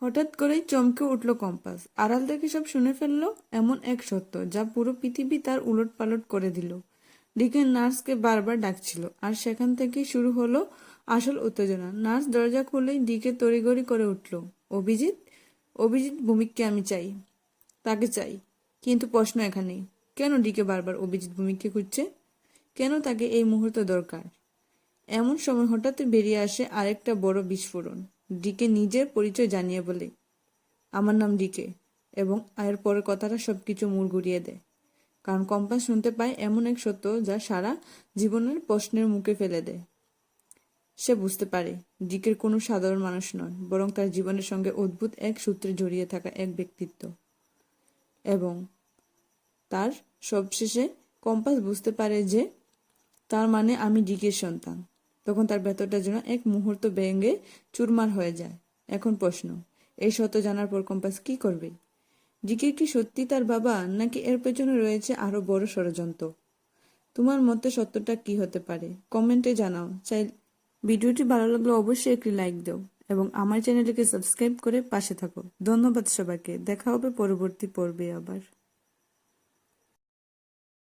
হঠাৎ করেই চমকে উঠল কম্পাস। আড়াল থেকে সব শুনে ফেললো এমন এক সত্য যা পুরো পৃথিবী তার উলট পালট করে দিল। ডিকের নার্সকে বারবার ডাকছিল, আর সেখান থেকেই শুরু হলো আসল উত্তেজনা। নার্স দরজা খুলেই ডিকে তড়িঘড়ি করে উঠল। অভিজিৎ, অভিজিৎ ভৌমিককে আমি চাই, তাকে চাই। কিন্তু প্রশ্ন এখানেই, কেন ডিকে বারবার অভিজিৎ ভৌমিককে খুঁজছে? কেন তাকে এই মুহূর্তে দরকার? এমন সময় হঠাৎ বেরিয়ে আসে আরেকটা বড় বিস্ফোরণ। ডিকে নিজের পরিচয় জানিয়ে বলে, আমার নাম ডিকে, এবং এর পরের কথাটা সবকিছু মূল ঘুরিয়ে দেয়। কারণ কম্পাস শুনতে পায় এমন এক সত্য যা সারা জীবনের প্রশ্নের মুখে ফেলে দেয়। সে বুঝতে পারে ডিকের কোনো সাধারণ মানুষ নয়, বরং তার জীবনের সঙ্গে অদ্ভুত এক সূত্রে জড়িয়ে থাকা এক ব্যক্তিত্ব। এবং তার সবশেষে কম্পাস বুঝতে পারে যে তার মানে আমি ডিকের সন্তান। তখন তার ভেতরটা যেন এক মুহূর্ত ভেঙে চুরমার হয়ে যায়। এখন প্রশ্ন, এই সত্য জানার পর কম্পাস কি করবে? ডিকে কি সত্যি তার বাবা, নাকি এর পেছনে রয়েছে আরো বড় ষড়যন্ত্র? তোমার মতে সত্যটা কি হতে পারে? কমেন্টে জানাও। ভিডিওটি ভালো লাগলে অবশ্যই একটি লাইক দাও এবং আমার চ্যানেলটিকে সাবস্ক্রাইব করে পাশে থাকো। ধন্যবাদ সবাইকে। দেখা হবে পরবর্তী পর্বে আবার।